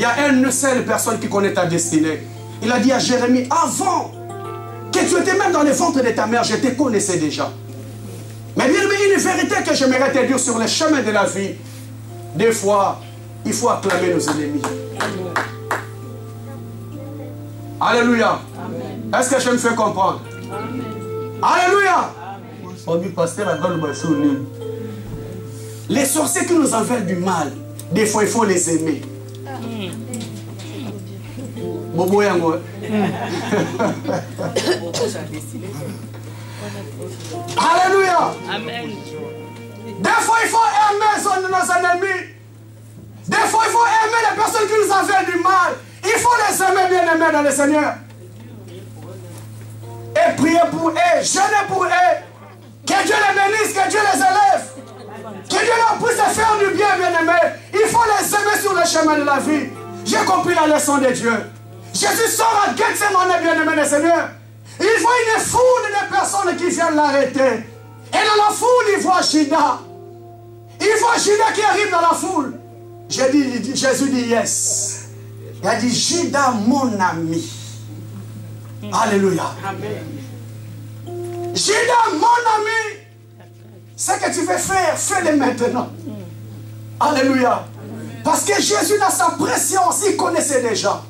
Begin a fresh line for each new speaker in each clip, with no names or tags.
Il y a une seule personne qui connaît ta destinée. Il a dit à Jérémie, avant que tu étais même dans le ventre de ta mère, je te connaissais déjà. Mais bien aimé, une vérité que j'aimerais te dire sur le chemin de la vie. Des fois, il faut acclamer nos ennemis. Alléluia. Est-ce que je me fais comprendre? Amen. Alléluia. On dit, pasteur, les sorciers qui nous en veulent du mal, des fois, il faut les aimer. Bobo yango. Alléluia. Amen. Des fois, il faut aimer nos ennemis. Des fois, il faut aimer les personnes qui nous en veulent du mal. Il faut les aimer, bien aimés dans le Seigneur. Et prier pour eux, jeûner pour eux. Que Dieu les bénisse, que Dieu les élève. Que Dieu leur puisse faire du bien, bien aimés. Il faut les aimer sur le chemin de la vie. J'ai compris la leçon de Dieu. Jésus sort à Gethsemane, bien aimé le Seigneur. Il voit une foule de personnes qui viennent l'arrêter. Et dans la foule, il voit Judas. Il voit Judas qui arrive dans la foule. Jésus dit yes. Il a dit Judas, mon ami. Alléluia. Amen. Judas, mon ami. Ce que tu veux faire, fais-le maintenant. Alléluia. Parce que Jésus, dans sa préscience, il connaissait déjà.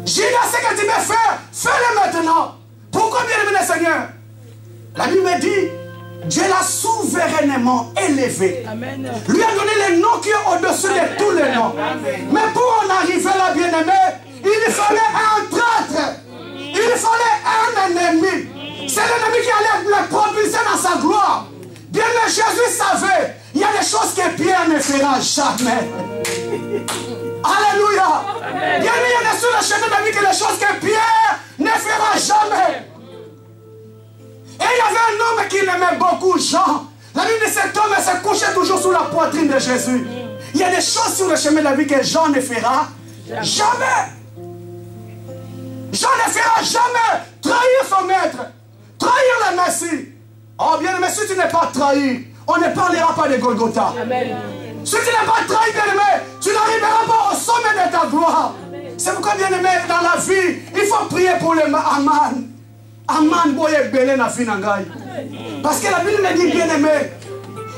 Judas, ce que tu veux faire, fais-le maintenant. Pourquoi, bien aimé le Seigneur? La Bible me dit, Dieu l'a souverainement élevé. Amen. Lui a donné le nom qui est au-dessus de tous les noms. Amen. Mais pour en arriver là, bien aimé, il fallait un traître. Il fallait un ennemi. C'est l'ennemi qui allait le propulser dans sa gloire. Bien aimé, Jésus savait, il y a des choses que Pierre ne fera jamais. Alléluia. Amen. Bien aimé, il y a sur le chemin de vie que les choses que Pierre ne fera jamais. Et il y avait un homme qui l'aimait beaucoup, Jean. La Bible dit cet homme se couchait toujours sous la poitrine de Jésus. Il y a des choses sur le chemin de la vie que Jean ne fera jamais. Jean ne fera jamais trahir son maître, trahir le Messie. Oh bien aimé, si tu n'es pas trahi, on ne parlera pas de Golgotha. Amen. Si tu n'es pas trahi, bien aimé, tu n'arriveras pas au sommet de ta gloire. C'est pourquoi, bien aimé, dans la vie, il faut prier pour le Aman. Aman boye belé na finangai. Parce que la Bible me dit, bien aimé,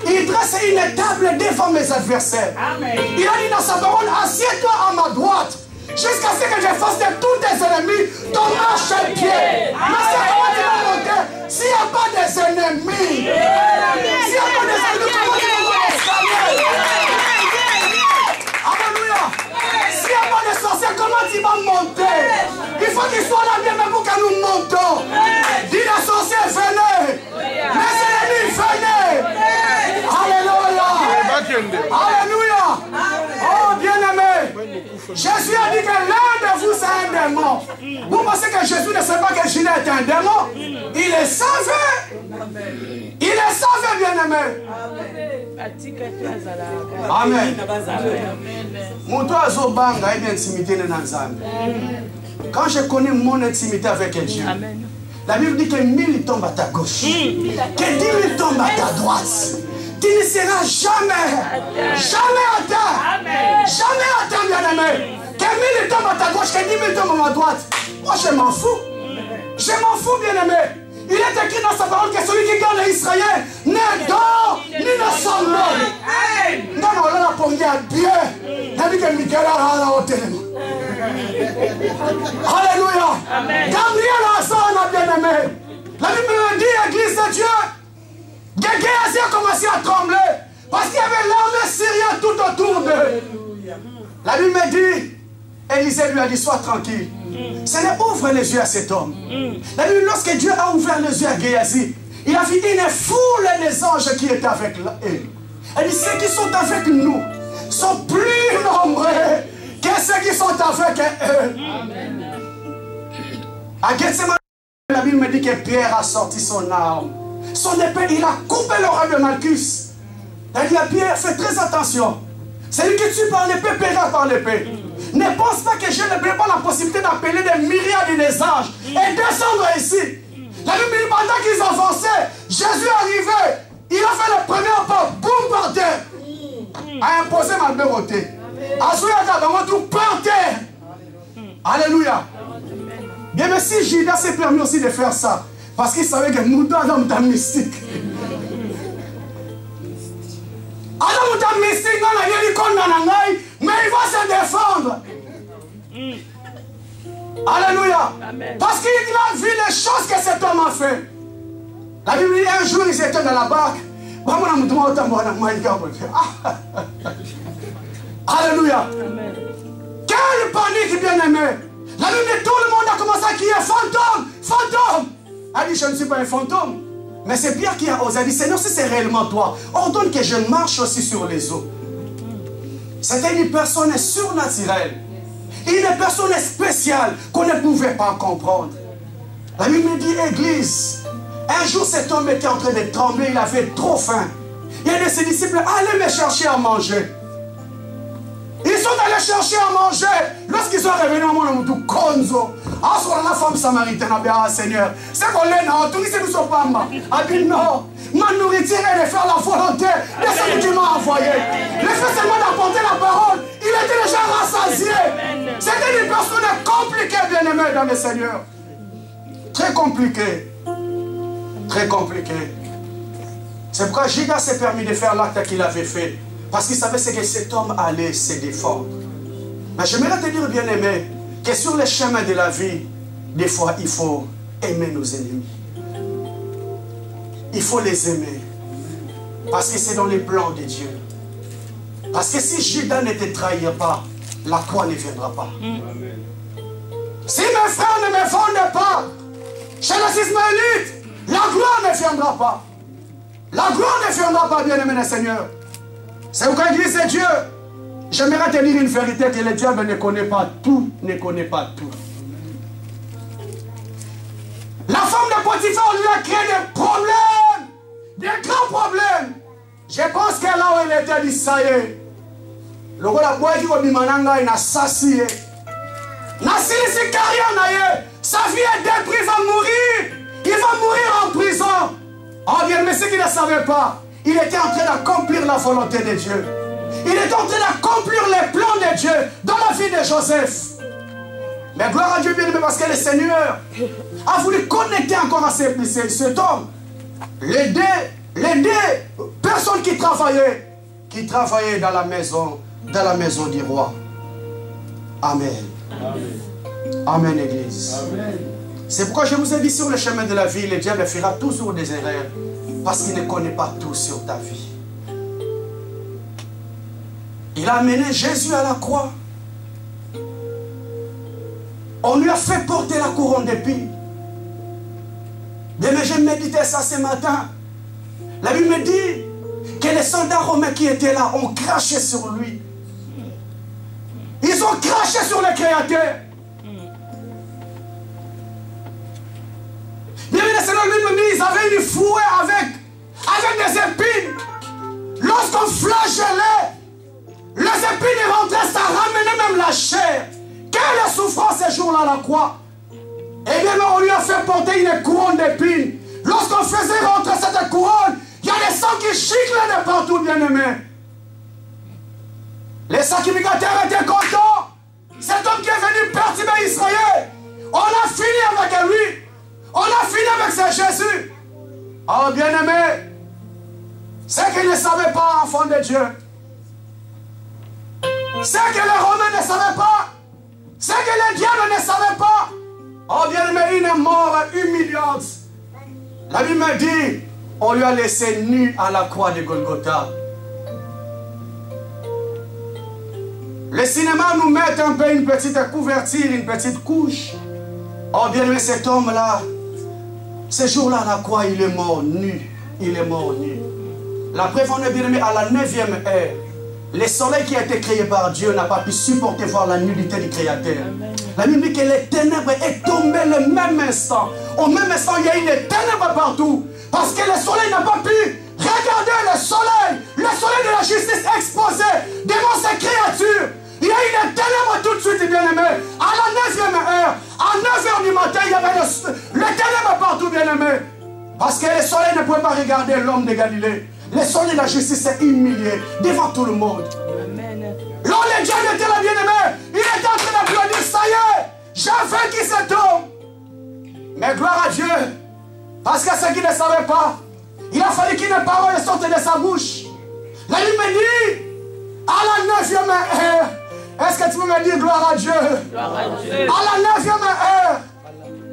il dresse une table devant mes adversaires. Amen. Il a dit dans sa parole, assieds-toi à ma droite, jusqu'à ce que je fasse de tous tes ennemis ton marchepied. Mais c'est comment tu vas monter s'il n'y a pas des ennemis? S'il n'y a pas des ennemis, comment tu vas monter? Alléluia. S'il n'y a pas de sorciers, comment tu vas monter? Il faut qu'ils soient là bien même pour que nous montons. Dis les sorciers, venez. Les ennemis, venez. Alléluia. Alléluia. Oh, bien-aimé. Jésus a dit que l'un de vous est un démon. Vous pensez que Jésus ne sait pas que Judas est un démon? Il le savait. Il le savait, bien-aimé. Amen. Quand je connais mon intimité avec Dieu, la Bible dit que 1000 tombent à ta gauche, que 10 000 tombent à ta droite. Tu ne seras jamais, jamais à terre, jamais à terre, bien-aimé. Que 1000 tombent à ta gauche, que 10 000 tombent à ma droite. Moi, je m'en fous. Je m'en fous, bien-aimé. Il est écrit dans sa parole que celui qui garde Israël ne dort ni ne sommeille. Non, non, là, la pongue a bien. Il a dit que Michael a la hôtel. Alléluia. Gabriel a ça, on a bien aimé. La Bible me dit, Église de Dieu, Géasi a commencé à trembler parce qu'il y avait l'armée syrienne tout autour d'eux. La Bible me dit, Élisée lui a dit, sois tranquille. Seigneur, ouvre les yeux à cet homme. La Bible, lorsque Dieu a ouvert les yeux à Géasi, il a vu une foule des anges qui étaient avec eux. Elle dit, ceux qui sont avec nous sont plus nombreux que ceux qui sont avec eux. À Gethsemane, la Bible me dit que Pierre a sorti son arme. Son épée, il a coupé l'oreille de Malchus. Elle dit à Pierre, fais très attention. Celui qui tue par l'épée paiera par l'épée. Ne pense pas que je ne n'ai pas la possibilité d'appeler des myriades des anges et descendre ici. La Bible dit, pendant qu'ils avançaient, Jésus arrivait. Il a fait le premier pas, boum par terre. A imposé ma beauté. A joué à bango tout par terre. Alléluia. Bien, mais si Judas s'est permis aussi de faire ça, parce qu'il savait que Mouton Adam est mystique. Adam est mystique, mais il va se défendre. Alléluia. Parce qu'il a vu les choses que cet homme a fait. La Bible dit un jour, ils étaient dans la barque. Alléluia. Quelle panique, bien-aimé. La Bible dit tout le monde a commencé à crier fantôme, fantôme. Elle dit je ne suis pas un fantôme. Mais c'est Pierre qui a osé dire Seigneur, si c'est réellement toi, ordonne que je marche aussi sur les eaux. C'était une personne surnaturelle. Une personne spéciale qu'on ne pouvait pas comprendre. La Bible dit Église. Un jour cet homme était en train de trembler, il avait trop faim. Il y a de ses disciples, allez me chercher à manger. Ils sont allés chercher à manger. Lorsqu'ils sont revenus au monde, ils ont dit Konzo. Ah, sur la femme samaritaine, ah Seigneur. C'est qu'on l'a dit, tout ce qui sont pas mal. Ah, dit non. Ma nourriture est de faire la volonté de ce que tu m'as envoyé. Le fait seulement d'apporter la parole, il était déjà rassasié. C'était une personne compliquée, bien-aimée dans le Seigneur. Très compliquée. Très compliqué. C'est pourquoi Judas s'est permis de faire l'acte qu'il avait fait. Parce qu'il savait ce que cet homme allait se défendre. Mais j'aimerais te dire, bien-aimé, que sur le chemin de la vie, des fois, il faut aimer nos ennemis. Il faut les aimer. Parce que c'est dans les plans de Dieu. Parce que si Judas ne te trahira pas, la croix ne viendra pas. Si mes frères ne me fondent pas, chez les Ismaélites, la gloire ne viendra pas. La gloire ne viendra pas, bien-aimé le Seigneur. C'est pourquoi il dit, c'est Dieu. J'aimerais te dire une vérité que le diable ne connaît pas tout, ne connaît pas tout. La femme de Potiphar lui a créé des problèmes, des grands problèmes. Je pense que là où elle était dit, ça y est. Le roi de la boîte qui va bimananga, il a sassié. Nasilisi carrière, sa vie est détruite, il va mourir. Il va mourir en prison. Oh bien, mais ce qu'il ne savait pas, il était en train d'accomplir la volonté de Dieu. Il était en train d'accomplir les plans de Dieu dans la vie de Joseph. Mais gloire à Dieu, bien aimé, parce que le Seigneur a voulu connecter encore à cet homme. Les deux personnes qui travaillaient dans la maison du roi. Amen. Amen, Amen Église. Amen. C'est pourquoi je vous ai dit, sur le chemin de la vie, le diable fera toujours des erreurs. Parce qu'il ne connaît pas tout sur ta vie. Il a amené Jésus à la croix. On lui a fait porter la couronne d'épines. Mais j'ai médité ça ce matin. La Bible me dit que les soldats romains qui étaient là ont craché sur lui. Ils ont craché sur le Créateur. Bien les Seigneur lui me dit, ils avaient une fouet avec des épines. Lorsqu'on flagellait, les épines rentraient, ça ramenait même la chair. Quelle souffrance ce jour-là à la croix. Et bien on lui a fait porter une couronne d'épines. Lorsqu'on faisait rentrer cette couronne, il y a des sangs qui giclaient de partout, bien aimés. Les sacrificateurs étaient contents. Cet homme qui est venu perturber Israël, on a fini avec lui. On a fini avec ce Jésus. Oh bien-aimé, c'est qu'ils ne savaient pas, enfant de Dieu. C'est que les Romains ne savaient pas. C'est que les diables ne savaient pas. Oh bien-aimé, une mort humiliante. La Bible me dit, on lui a laissé nu à la croix de Golgotha. Le cinéma nous met un peu une petite couverture, une petite couche. Oh bien-aimé, cet homme-là, ce jour-là, à la croix, il est mort nu. Il est mort nu. La preuve, on est bien aimé, à la 9e heure. Le soleil qui a été créé par Dieu n'a pas pu supporter voir la nudité du Créateur. La Bible dit que les ténèbres est tombé le même instant. Au même instant, il y a eu des ténèbres partout. Parce que le soleil n'a pas pu regarder le soleil de la justice exposé devant ces créatures. Il y a eu des ténèbres tout de suite, bien-aimés. À la 9e heure, à 9h du matin, il y avait les ténèbres partout, bien-aimés. Parce que le soleil ne pouvait pas regarder l'homme de Galilée. Le soleil de la justice s'est humilié devant tout le monde. Amen. Là, les diables étaient là, bien-aimés. Parce que ce qu'il ne savait pas, il a fallu qu'une parole sorte de sa bouche. La Bible me dit, à la 9e heure, est-ce que tu peux me dire gloire à Dieu? Gloire à Dieu. À la 9e heure,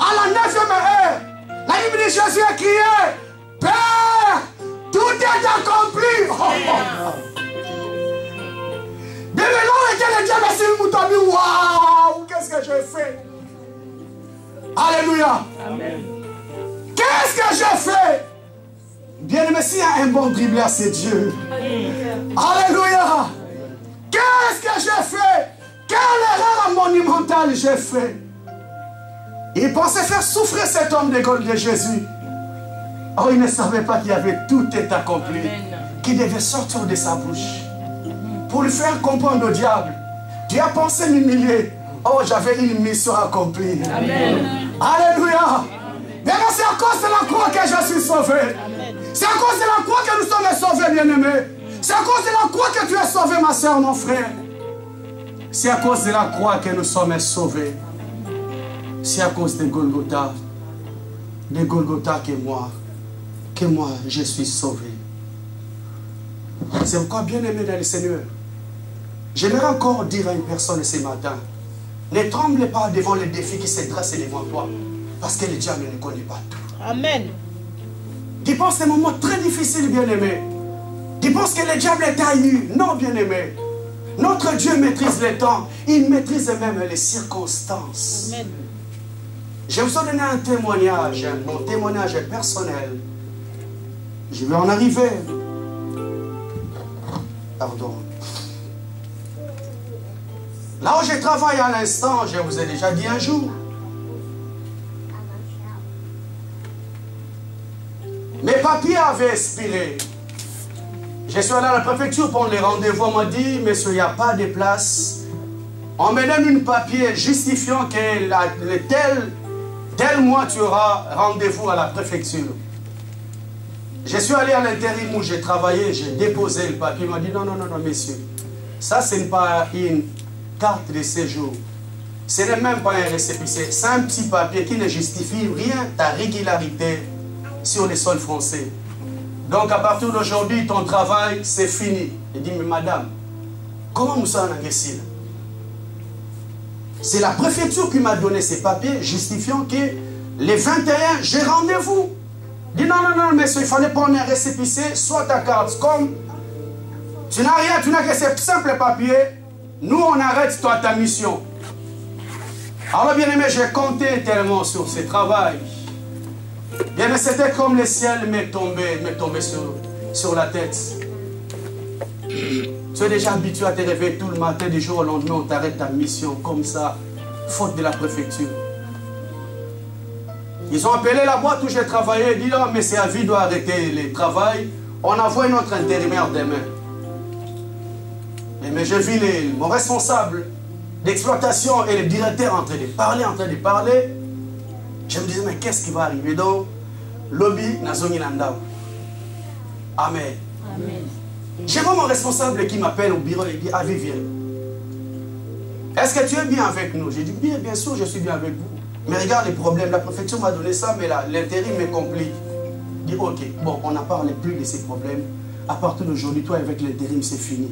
à la 9e heure, la Bible dit, Jésus a crié, Père, tout est accompli. Bien maintenant, le diable a sur le mouton, waouh, qu'est-ce que je fais? Alléluia. Amen. Qu'est-ce que je fais? Bien aimé, s'il y a un bon dribbleur, c'est Dieu. Alléluia. Qu'est-ce que j'ai fait? Quelle erreur monumentale j'ai fait? Il pensait faire souffrir cet homme de Jésus. Oh, il ne savait pas qu'il y avait tout est accompli. Qu'il devait sortir de sa bouche. Pour lui faire comprendre au diable. Tu as pensé m'humilier. Oh, j'avais une mission accomplie. Amen. Alléluia. Mais c'est à cause de la croix que je suis sauvé. C'est à cause de la croix que nous sommes sauvés, bien-aimés. C'est à cause de la croix que tu es sauvé, ma soeur, mon frère. C'est à cause de la croix que nous sommes sauvés. C'est à cause de Golgotha. De Golgotha que moi, je suis sauvé. C'est pourquoi, bien-aimé dans le Seigneur, j'aimerais encore dire à une personne ce matin, ne tremble pas devant les défis qui se dressent devant toi, parce que le diable ne connaît pas tout. Amen. Tu penses des moments très difficiles, bien-aimé. Tu penses que le diable est taillu. Non, bien-aimé. Notre Dieu maîtrise le temps. Il maîtrise même les circonstances. Amen. Je vais vous donner un témoignage, mon témoignage personnel. Je vais en arriver. Pardon. Là où je travaille à l'instant, je vous ai déjà dit un jour. Mes papiers avaient expiré. Je suis allé à la préfecture pour les rendez-vous. On m'a dit, monsieur, il n'y a pas de place. On me donne un papier justifiant que tel mois tu auras rendez-vous à la préfecture. Je suis allé à l'intérim où j'ai travaillé, j'ai déposé le papier. Il m'a dit, non, messieurs. Ça, ce n'est pas une carte de séjour. Ce n'est même pas un récépissé. C'est un petit papier qui ne justifie rien ta régularité sur le sol français. Donc à partir d'aujourd'hui, ton travail, c'est fini. Il dit, mais madame, comment nous sommes en ici? C'est la préfecture qui m'a donné ces papiers justifiant que les 21, j'ai rendez-vous. Il dit, non, monsieur, il fallait prendre un récépissé, soit ta carte. Comme tu n'as rien, tu n'as que ces simples papiers, nous on arrête toi ta mission. Alors bien aimé, j'ai compté tellement sur ce travail. Bien, mais c'était comme le ciel m'est tombé sur la tête. Tu es déjà habitué à te réveiller tout le matin, du jour au lendemain, on t'arrête ta mission comme ça, faute de la préfecture. Ils ont appelé la boîte où j'ai travaillé, ils disent, oh, mais c'est à vie doit arrêter le travail, on envoie notre intérimaire demain. Mais je vis mon responsable d'exploitation et le directeur en train de parler. Je me disais, mais qu'est-ce qui va arriver? Donc, lobby, Nazongi Landao. Amen. J'ai mon responsable qui m'appelle au bureau et dit, Avi, viens. Est-ce que tu es bien avec nous? J'ai dit, bien sûr, je suis bien avec vous. Mais regarde les problèmes, la préfecture m'a donné ça, mais l'intérim me complique. Je dis, ok, bon, on n'a parlé plus de ces problèmes. À partir d'aujourd'hui, toi, avec l'intérim, c'est fini.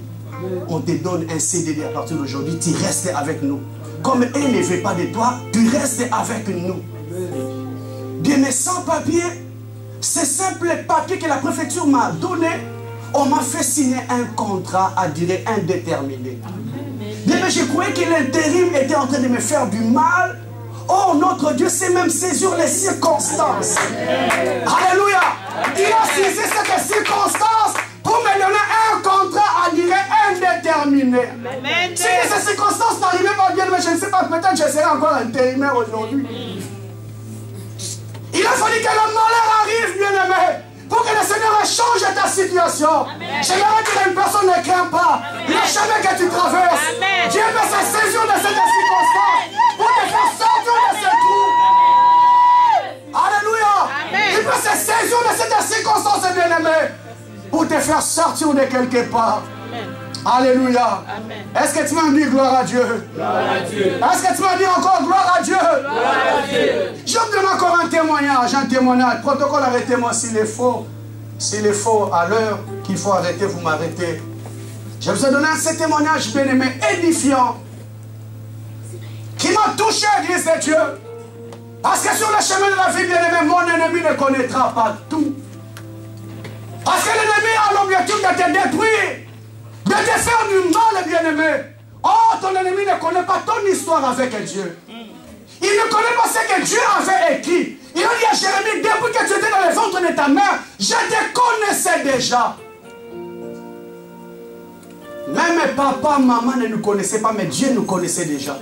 On te donne un CDD à partir d'aujourd'hui, tu restes avec nous. Comme elle ne veut pas de toi, tu restes avec nous. Bien, mais sans papier, ces simples papiers que la préfecture m'a donné, on m'a fait signer un contrat à durée indéterminée. Bien, mais je croyais que l'intérim était en train de me faire du mal. Oh, notre Dieu sait même saisir les circonstances. Alléluia. Il a saisi cette circonstance pour me donner un contrat à durée indéterminée. Si ces circonstances n'arrivaient pas bien, mais je ne sais pas, peut-être je serai encore intérimaire aujourd'hui. Il a fallu que le malheur arrive, bien-aimé, pour que le Seigneur change ta situation. J'aimerais dire à une personne, ne crains pas. Le chemin que tu traverses, Dieu peut se saisir de cette circonstance pour te faire sortir de ce trou. Alléluia. Il peut se saisir de cette circonstance, bien-aimé, pour te faire sortir de quelque part. Alléluia. Est-ce que tu m'as dit gloire à Dieu?
Gloire à Dieu.
Est-ce que tu m'as dit encore gloire à Dieu?
Gloire à Dieu.
Je vous donne encore un témoignage. Protocole, arrêtez-moi s'il est faux. S'il est faux à l'heure qu'il faut arrêter, vous m'arrêtez. Je vous ai donné ce témoignage bien-aimé, édifiant, qui m'a touché à l'église de Dieu. Parce que sur le chemin de la vie, bien-aimé, mon ennemi ne connaîtra pas tout. Parce que l'ennemi a l'objectif de te détruire, de te faire du mal, bien-aimé. Oh, ton ennemi ne connaît pas ton histoire avec Dieu. Il ne connaît pas ce que Dieu avait écrit. Il a dit à Jérémie, depuis que tu étais dans le ventre de ta mère, je te connaissais déjà. Même papa, maman ne nous connaissaient pas, mais Dieu nous connaissait déjà.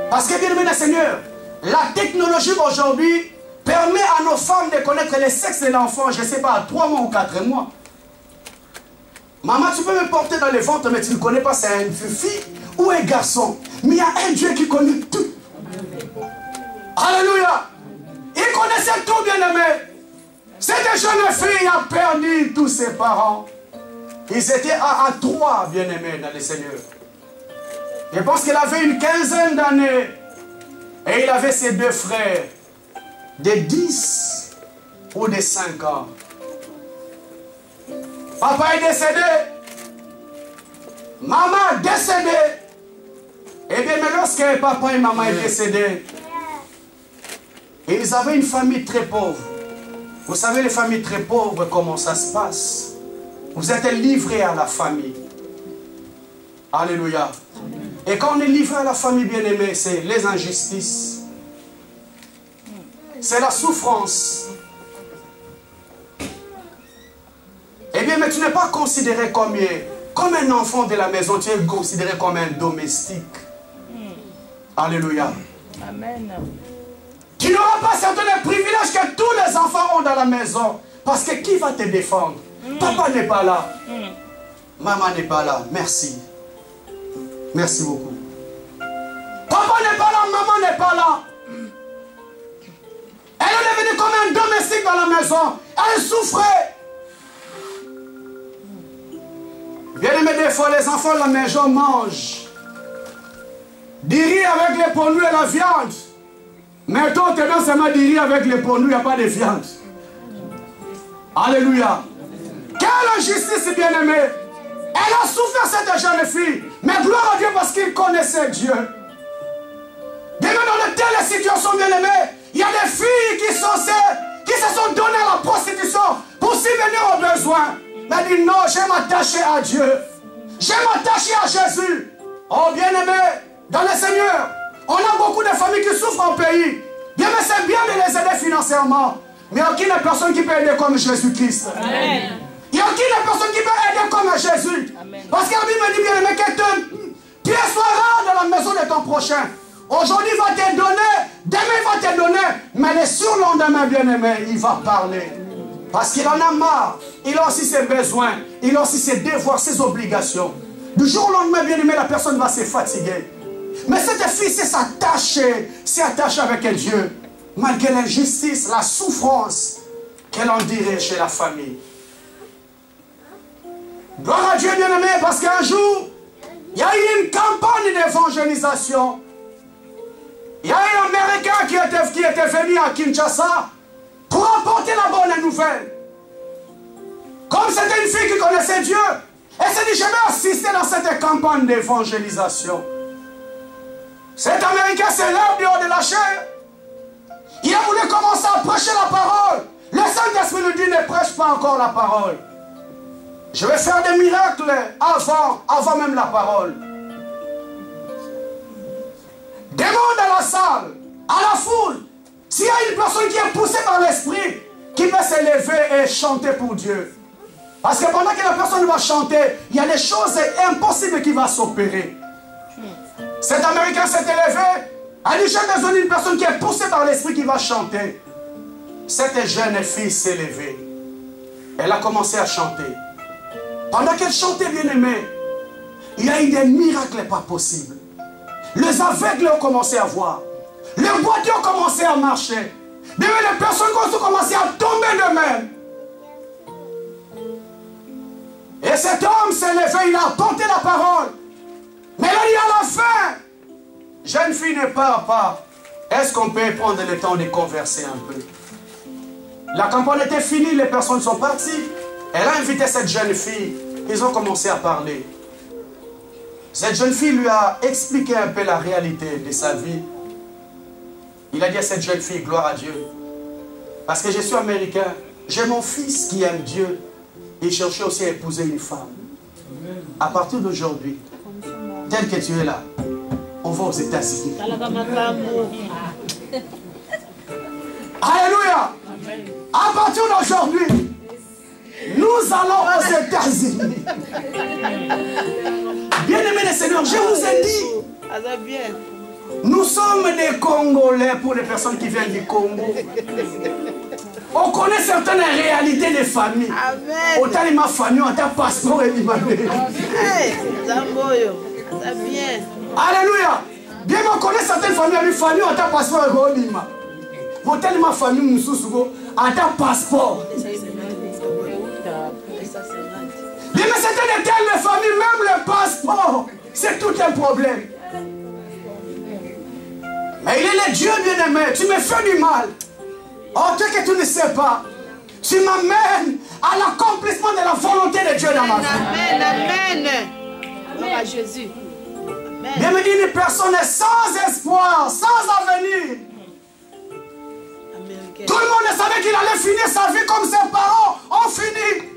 Parce que, bien-aimé, Seigneur, la technologie aujourd'hui permet à nos femmes de connaître le sexe de l'enfant, je ne sais pas, à 3 mois ou 4 mois. Maman, tu peux me porter dans le ventre, mais tu ne connais pas si c'est une fille ou un garçon. Mais il y a un Dieu qui connaît tout. Alléluia. Il connaissait tout, bien-aimé. Cette jeune fille a perdu tous ses parents. Ils étaient à 3, bien-aimés, dans le Seigneur. Je pense qu'il avait une quinzaine d'années. Et il avait ses 2 frères. De 10 ou de 5 ans. Papa est décédé. Maman est décédée. Et bien, mais lorsque papa et maman sont décédés, ils avaient une famille très pauvre. Vous savez, les familles très pauvres, comment ça se passe? Vous êtes livrés à la famille. Alléluia. Et quand on est livré à la famille, bien-aimée, c'est les injustices. C'est la souffrance. Eh bien, mais tu n'es pas considéré comme un enfant de la maison, tu es considéré comme un domestique. Alléluia.
Amen.
Tu n'auras pas certains privilèges que tous les enfants ont dans la maison. Parce que qui va te défendre? Papa n'est pas là. Maman n'est pas là. Merci. Merci beaucoup. Papa n'est pas là, maman n'est pas là. Elle est devenue comme un domestique dans la maison. Elle souffrait. Bien aimé, des fois, les enfants de la maison mangent du riz avec les poneys et la viande. Mais toi, tu es dans seulement du riz avec les poneys, il n'y a pas de viande. Alléluia. Quelle injustice, bien aimé. Elle a souffert, cette jeune fille. Mais gloire à Dieu parce qu'il connaissait Dieu. Bien aimé, dans de telles situations, bien aimé, il y a des filles qui se sont données à la prostitution pour subvenir aux besoins. Mais elle dit non, je vais m'attacher à Dieu. Je vais m'attacher à Jésus. Oh bien aimé, dans le Seigneur, on a beaucoup de familles qui souffrent en pays. Bien mais c'est bien de les aider financièrement. Mais il n'y a aucune personne qui peut aider comme Jésus-Christ. Il n'y a aucune personne qui peut aider comme Jésus. Amen. Parce que la Bible dit bien aimé que ton pied soit rare dans la maison de ton prochain. Aujourd'hui il va te donner, demain il va te donner. Mais le surlendemain bien aimé, il va parler. Parce qu'il en a marre. Il a aussi ses besoins. Il a aussi ses devoirs, ses obligations. Du jour au lendemain, bien aimé, la personne va se fatiguer. Mais cette fille s'est attachée avec Dieu. Malgré l'injustice, la souffrance qu'elle en dirait chez la famille. Gloire à Dieu, bien aimé, parce qu'un jour, il y a eu une campagne d'évangélisation. Il y a un Américain qui était venu à Kinshasa pour apporter la bonne nouvelle. Comme c'était une fille qui connaissait Dieu, elle s'est dit, je vais assister dans cette campagne d'évangélisation. Cet Américain s'est levé dehors de la chair. Il a voulu commencer à prêcher la parole. Le Saint-Esprit lui dit, ne prêche pas encore la parole. Je vais faire des miracles avant même la parole. Demande à la salle, à la foule, s'il y a une personne qui est poussée par l'esprit, qui peut se lever et chanter pour Dieu. Parce que pendant que la personne va chanter, il y a des choses impossibles qui vont s'opérer. Cet Américain s'est élevé, a dit, j'ai besoin d'une personne qui est poussée par l'esprit qui va chanter. Cette jeune fille s'est levée. Elle a commencé à chanter. Pendant qu'elle chantait, bien aimé, il y a eu des miracles pas possibles. Les aveugles ont commencé à voir. Les boiteux ont commencé à marcher. Les personnes ont commencé à tomber d'eux-mêmes. Et cet homme s'est levé, il a apporté la parole. Mais là, il y a la fin. Jeune fille ne part pas. Est-ce qu'on peut prendre le temps de converser un peu? La campagne était finie, les personnes sont parties. Elle a invité cette jeune fille. Ils ont commencé à parler. Cette jeune fille lui a expliqué un peu la réalité de sa vie. Il a dit à cette jeune fille, gloire à Dieu. Parce que je suis américain. J'ai mon fils qui aime Dieu. Il cherchait aussi à épouser une femme. À partir d'aujourd'hui, tel que tu es là, on va aux États-Unis. Alléluia. À partir d'aujourd'hui, nous allons aux États-Unis. Bien-aimés les Seigneurs, je vous ai dit, nous sommes des Congolais pour les personnes qui viennent du Congo. On connaît certaines réalités des familles. Autant de ma famille, on a un passeport et Alléluia. Bien, on connaît certaines familles, une famille, on a un passeport et Alléluia. Autant de ma famille, on a un passeport. Mais certaines telles familles, même le passeport, c'est tout un problème. Mais il est le Dieu bien-aimé. Tu me fais du mal. Oh, toi que tu ne sais pas, tu m'amènes à l'accomplissement de la volonté de Dieu dans ma vie.
Amen, amen. Gloire à Jésus.
Bien me dire, une personne est sans espoir, sans avenir. Tout le monde savait qu'il allait finir sa vie comme ses parents ont fini.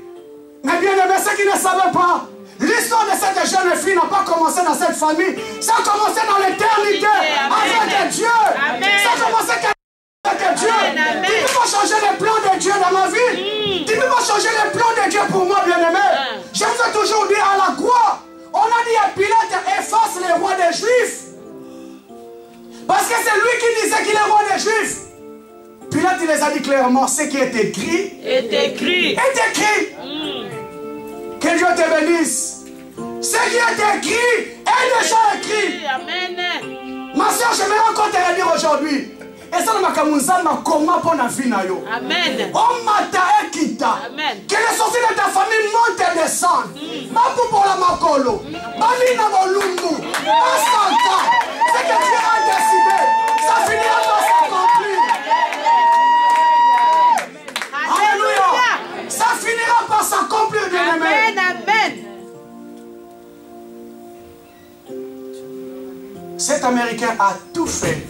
Mais bien aimé, ceux qui ne savaient pas, l'histoire de cette jeune fille n'a pas commencé dans cette famille. Ça a commencé dans l'éternité avec Dieu.
Amen.
Ça a commencé avec Dieu.
Amen.
Tu peux pas changer les plans de Dieu dans ma vie. Tu peux pas changer les plans de Dieu pour moi, bien aimé. Je vous ai toujours dit à la croix, on a dit à Pilate, efface les rois des Juifs. Parce que c'est lui qui disait qu'il est roi des Juifs. Pilate il les a dit clairement, ce qui est écrit
est écrit.
Est écrit. Que Dieu te bénisse. Ce qui est écrit est déjà écrit.
Amen.
Ma soeur, je vais encore te le dire aujourd'hui. Et ça, ma comment pour la vie.
Amen.
Oh, mata et kita.
Amen.
Que les sorciers de ta famille montent et descendent. Pas pour la makolo. Balina volumbu. Asanta. Ce que Dieu a décidé, ça finira par s'accomplir. Alléluia. Ça finira par s'accomplir, bien-aimé.
Amen, amen.
Cet Américain a tout fait.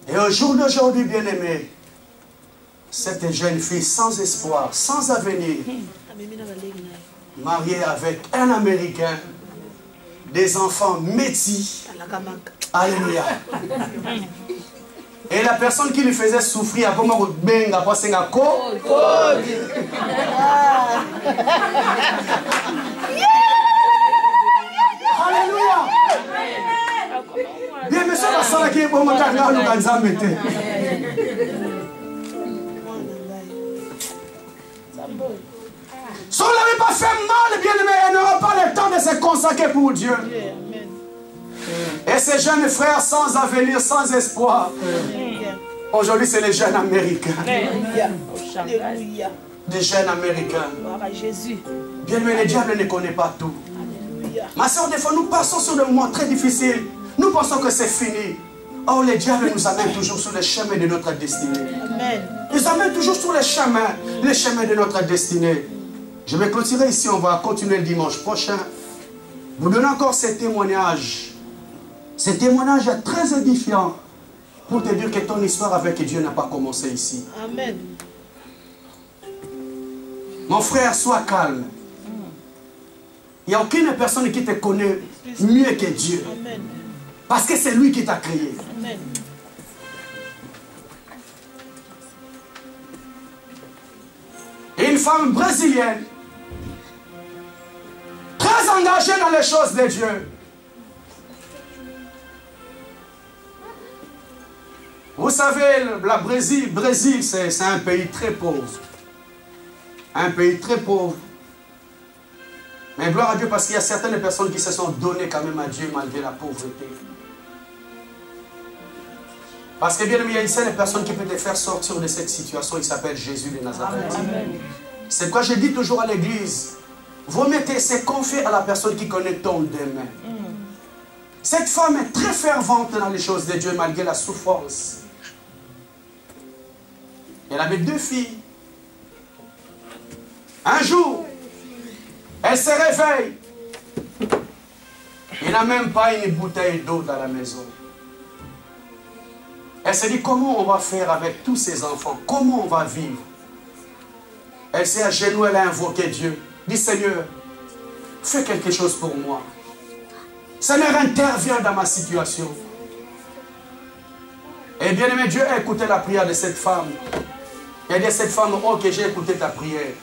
Et au jour d'aujourd'hui, bien-aimé, cette jeune fille sans espoir, sans avenir, mariée avec un Américain, des enfants métis. Alléluia. Et la personne qui lui faisait souffrir, comment vous benga pas sengako? Alléluia. Bien, monsieur, la salle qui est pour moi, quand nous avons si on n'avait pas fait mal, bien aimé, elle n'aura pas le temps de se consacrer pour Dieu. Et ces jeunes frères sans avenir, sans espoir, aujourd'hui c'est les jeunes américains. Des jeunes américains. Bien aimé, le diable ne connaît pas tout. Ma soeur, des fois nous passons sur des moments très difficiles. Nous pensons que c'est fini. Or, le diable nous amène toujours sur le chemin de notre destinée. Il nous amène toujours sur le chemin de notre destinée. Je vais clôturer ici, on va continuer le dimanche prochain. Vous donnez encore ces témoignages. Ces témoignages est très édifiant pour te dire que ton histoire avec Dieu n'a pas commencé ici.
Amen.
Mon frère, sois calme. Il n'y a aucune personne qui te connaît mieux que Dieu.
Amen.
Parce que c'est lui qui t'a créé.
Amen.
Et une femme brésilienne, très engagée dans les choses de Dieu. Vous savez, le Brésil, c'est un pays très pauvre. Un pays très pauvre. Mais gloire à Dieu parce qu'il y a certaines personnes qui se sont données quand même à Dieu malgré la pauvreté. Parce que bien aimé, il y a une seule personne qui peut te faire sortir de cette situation, il s'appelle Jésus de Nazareth. C'est pourquoi je dis toujours à l'église, vous mettez, c'est confié à la personne qui connaît ton demain. Cette femme est très fervente dans les choses de Dieu malgré la souffrance. Elle avait 2 filles. Un jour, elle se réveille. Il n'a même pas une bouteille d'eau dans la maison. Elle se dit, comment on va faire avec tous ces enfants? Comment on va vivre? Elle s'est à genoux, elle a invoqué Dieu. Dit, Seigneur, fais quelque chose pour moi. Seigneur, interviens dans ma situation. Et bien aimé, Dieu a écouté la prière de cette femme. Il a dit à cette femme, ok, j'ai écouté ta prière.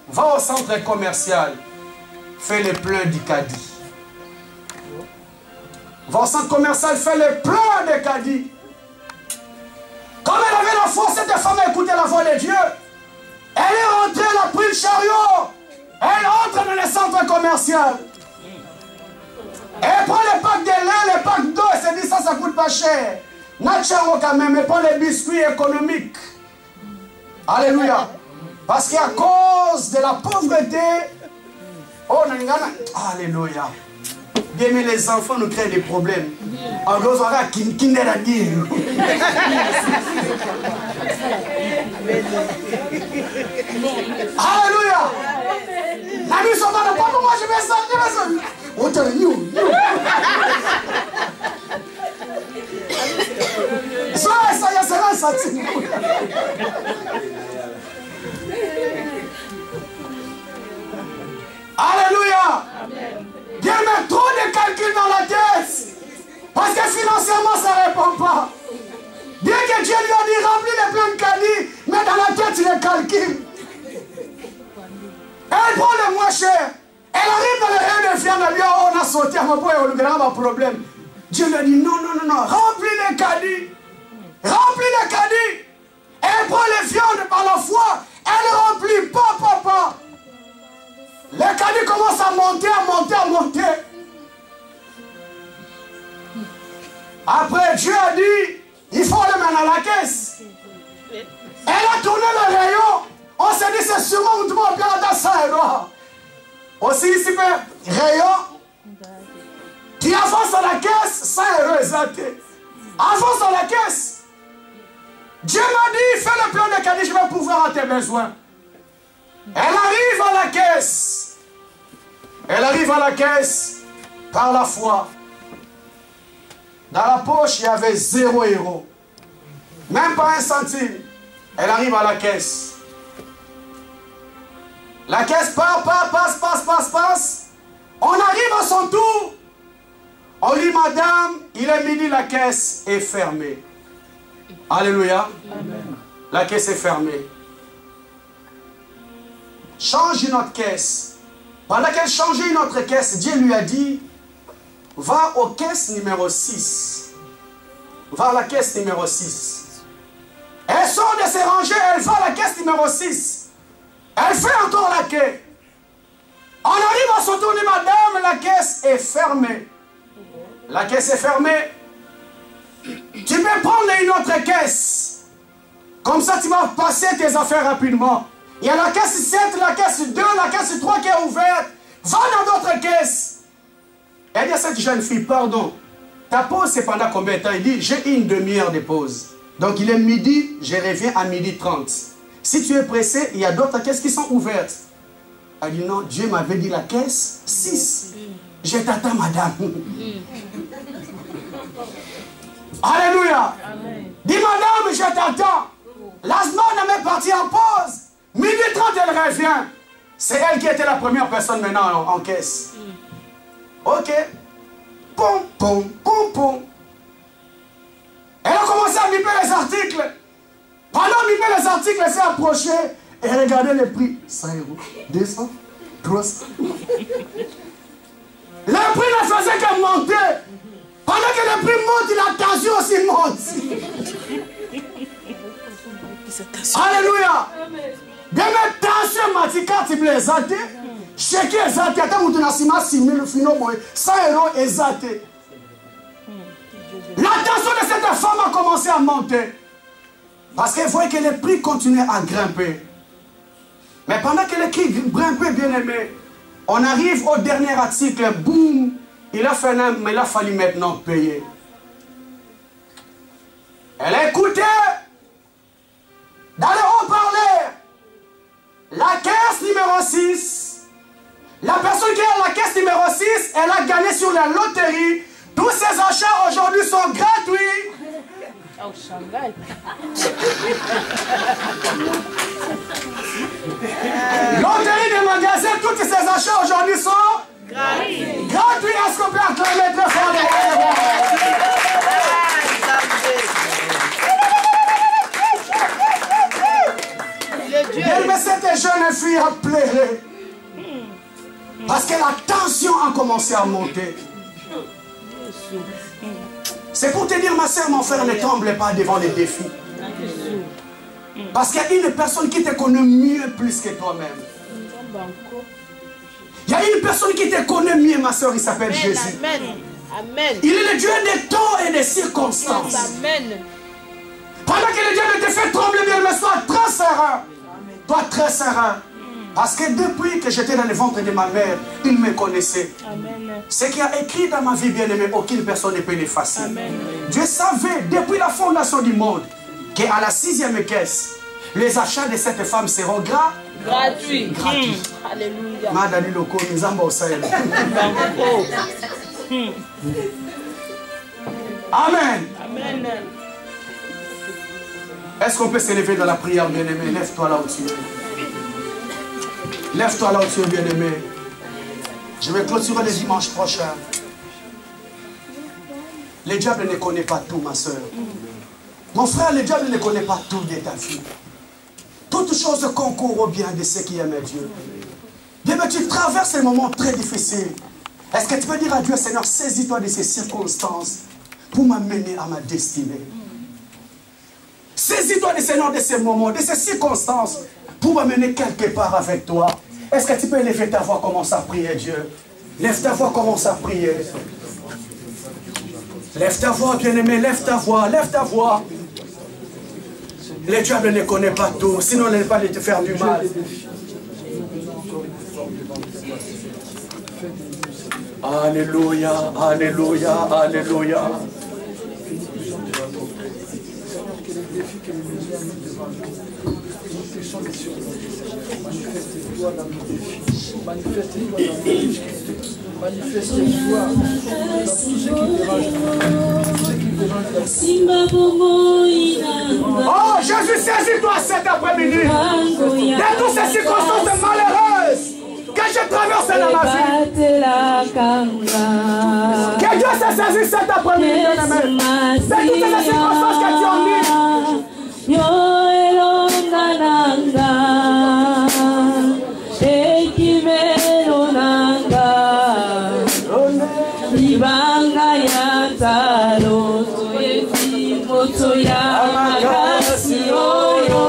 Va au centre commercial, fais le plein du caddie. Va au centre commercial, fais le plein de caddie. Comme elle avait la foi, cette femme a écouté la voix de Dieu. Elle est rentrée, elle a pris le chariot. Elle entre dans le centre commercial. Elle prend les packs de lait, les packs d'eau, elle se dit ça coûte pas cher. Natcharo quand même, elle prend les biscuits économiques. Alléluia. Parce qu'à cause de la pauvreté, oh, alléluia. Bien, mais les enfants nous créent des problèmes. En gros, on a qui n'est pas dire. Alléluia. La nuit sont dans le pas, moi je vais ça. On te dit, ça y est, c'est là, ça tient. Alléluia. Bien, mais trop de calculs dans la tête. Parce que financièrement, ça ne répond pas. Bien que Dieu lui a dit, remplis les pleins de caddie, mais dans la tête, il les calcule. Elle prend le moins cher. Elle arrive dans le rayon de viande, elle dit, oh, on a sauté à mon point, on a un problème. Dieu lui a dit, non, remplis les caddies. Remplis les caddies. Elle prend les viandes par la foi, elle remplit, pas. Les caddies commencent à monter. Après, Dieu a dit, il faut le mettre à la caisse. Elle a tourné le rayon. On s'est dit, c'est sûrement où tout le monde regarde dans 100 euros. Aussi, ici, rayon. Tu avances à la caisse, 100 euros exacté. Avance à la caisse. Dieu m'a dit, fais le plan de caddie, je vais pouvoir à tes besoins. Elle arrive à la caisse. Elle arrive à la caisse par la foi. Dans la poche, il y avait 0 euros. Même pas 1 centime. Elle arrive à la caisse. La caisse passe. On arrive à son tour. On dit, madame, il est midi, la caisse est fermée. Alléluia. Amen. La caisse est fermée. Change une autre caisse. Pendant qu'elle changeait une autre caisse, Dieu lui a dit, va aux caisses numéro 6. Va à la caisse numéro 6. Elle sort de ses rangées, elle va à la caisse numéro 6. Elle fait encore la quai. On arrive à son tour, dit, madame, la caisse est fermée. La caisse est fermée. Tu peux prendre une autre caisse. Comme ça, tu vas passer tes affaires rapidement. Il y a la caisse 7, la caisse 2, la caisse 3 qui est ouverte. Va dans d'autres caisses. Elle dit à cette jeune fille, pardon, ta pause c'est pendant combien de temps? Il dit, j'ai une demi-heure de pause. Donc il est midi, je reviens à 12h30. Si tu es pressé, il y a d'autres caisses qui sont ouvertes. Elle dit, non, Dieu m'avait dit la caisse 6. Je t'attends, madame. Alléluia. Amen. Dis, madame, je t'attends. La semaine est partie en pause. 12h30, elle revient. C'est elle qui était la première personne maintenant en caisse. Ok. Pom. Elle a commencé à biper les articles. Pendant biper les articles, elle s'est approchée et regardait les prix. 100 euros, 200, 300. Le prix ne faisait que monter. Pendant que le prix monte, la tension aussi monte. Alléluia. Bien, mais tension m'a quand tu me les as dit, chèque exacté, quand tu as 6 000 finaux, 100 euros exacté. La tension de cette femme a commencé à monter. Parce qu'elle voyait que les prix continuaient à grimper. Mais pendant que les prix grimpaient, bien aimé, On arrive au dernier article, boum, il a fait un, mais il a fallu maintenant payer. Elle a écouté dans le haut-parleur la caisse numéro 6. La personne qui est à la caisse numéro 6, elle a gagné sur la loterie. Tous ses achats aujourd'hui sont gratuits.
Au Shanghai.
Loterie des magasins, tous ces achats aujourd'hui sont
Gratuit.
gratuits. Est-ce qu'on peut acclamer très fort
Le Dieu.
mais cette jeune fille a pleuré. Parce que la tension a commencé à monter. C'est pour te dire, ma soeur, mon frère, ne tremble pas devant les défis. Parce qu'il y a une personne qui te connaît mieux plus que toi-même. Il y a une personne qui te connaît mieux, ma soeur, il s'appelle Jésus.
Amen. Amen.
Il est le Dieu des temps et des circonstances.
Amen.
Pendant que le diable te fait trembler, bien, mais sois très serein. Toi, très serein. Parce que depuis que j'étais dans le ventre de ma mère, il me connaissait.
Amen.
Ce qui a écrit dans ma vie, bien aimé, aucune personne ne peut l'effacer.
Amen.
Dieu savait, depuis la fondation du monde, qu'à la 6e caisse, les achats de cette femme seront
gratuits.
gratuits.
Alléluia.
Madani Loko, Nzamba Osaïla. Amen.
Amen.
Est-ce qu'on peut s'élever dans la prière, bien-aimé? Lève-toi là où tu es. Lève-toi là où tu es, bien-aimé. Je vais clôturer le dimanche prochain. Le diable ne connaît pas tout, ma soeur. Mon frère, le diable ne connaît pas tout de ta vie. Toutes choses concourent au bien de ceux qui aiment Dieu. Bien, mais tu traverses un moment très difficile. Est-ce que tu peux dire à Dieu, Seigneur, saisis-toi de ces circonstances pour m'amener à ma destinée? Saisis-toi, Seigneur, de ces moments, de ces circonstances pour m'amener quelque part avec toi. Est-ce que tu peux lever ta voix, commence à prier Dieu? Lève ta voix, commence à prier. Lève ta voix, bien-aimé, lève ta voix, lève ta voix. Le diable ne connaît pas tout, sinon il n'est pas de te faire du mal. Alléluia, alléluia, alléluia.
Manifeste-toi dans tout ce qui dérange.
Oh, Jésus, saisis-toi cet après-midi de toutes ces circonstances malheureuses que je traverse dans ma vie. Que Dieu se saisisse cet après-midi, bien-aimé. De toutes ces circonstances que tu as mis.
Ibanga ya talo toyeti moto ya makasi oyo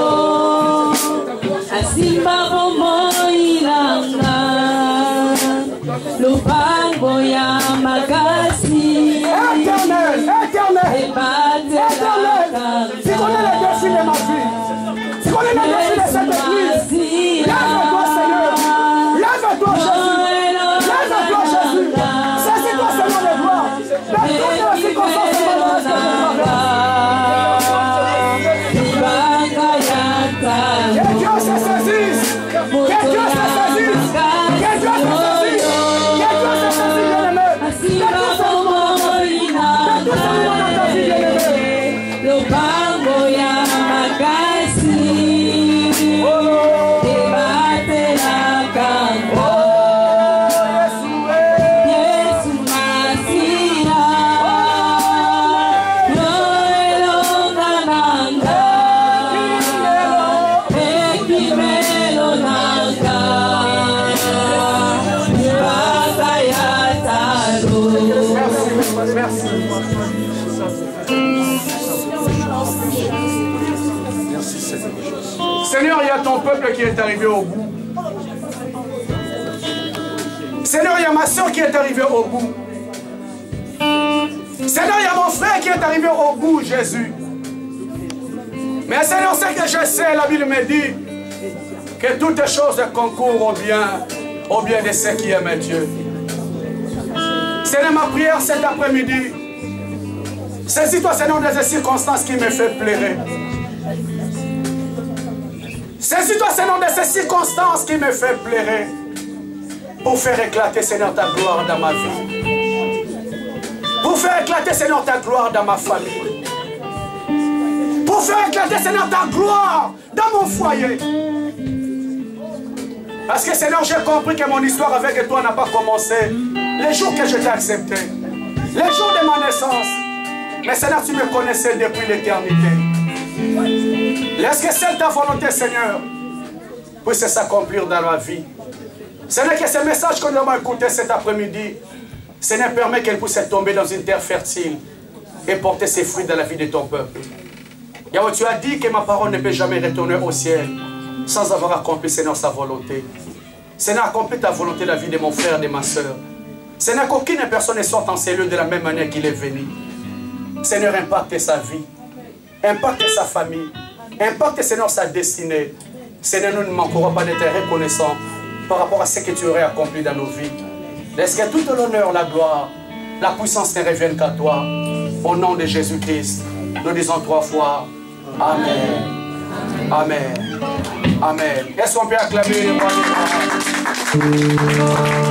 asimba bomo ilanga lupango ya makasi
Éternel, éternel, éternel. Tu connais les défis de ma vie. Tu connais les défis de cette église. Lève-toi, Seigneur. Lève-toi, Jésus. Lève-toi, Jésus. Saisis-toi, Seigneur, de gloire. De toutes les circonstances malheureuses que je traverse. Que Dieu se saisisse. Que Dieu se saisisse. Que Dieu se saisisse. Que Dieu se saisisse, bien-aimé. De tous ces moments dans ta vie, bien-aimé.
Lupango ya makasi debate la kanga Yesu masira yoelonga nanga ekimelo nanga bata ya talo.
Merci. Seigneur, il y a ton peuple qui est arrivé au bout. Seigneur, il y a ma soeur qui est arrivée au bout. Seigneur, il y a mon frère qui est arrivé au bout, Jésus. Mais Seigneur, ce que je sais, la Bible me dit que toutes choses concourent au bien au bien de ceux qui aiment Dieu. Seigneur, ma prière cet après-midi, saisis-toi, Seigneur, des circonstances qui me font pleurer. Saisis-toi, Seigneur, de ces circonstances qui me font pleurer. Pour faire éclater, Seigneur, ta gloire dans ma vie. Pour faire éclater, Seigneur, ta gloire dans ma famille. Pour faire éclater, Seigneur, ta gloire dans mon foyer. Parce que, Seigneur, j'ai compris que mon histoire avec toi n'a pas commencé les jours que je t'ai accepté. Les jours de ma naissance. Mais, Seigneur, tu me connaissais depuis l'éternité. Laisse que seule ta volonté, Seigneur, puisse s'accomplir dans ma vie. Seigneur, que ce message que nous avons écouté cet après-midi, Seigneur, permet qu'elle puisse tomber dans une terre fertile et porter ses fruits dans la vie de ton peuple. Yahweh, tu as dit que ma parole ne peut jamais retourner au ciel sans avoir accompli, Seigneur, sa volonté. Seigneur, accomplis ta volonté dans la vie de mon frère et de ma soeur. Seigneur, qu'aucune personne ne sorte en cellule de la même manière qu'il est venu. Seigneur, impacte sa vie, impacte sa famille, impacte, Seigneur, sa destinée. Seigneur, nous ne manquerons pas d'être reconnaissants par rapport à ce que tu aurais accompli dans nos vies. Laisse que tout l'honneur, la gloire, la puissance ne reviennent qu'à toi. Au nom de Jésus-Christ, nous disons 3 fois Amen. Amen. Amen. Est-ce qu'on peut acclamer le roi des rois?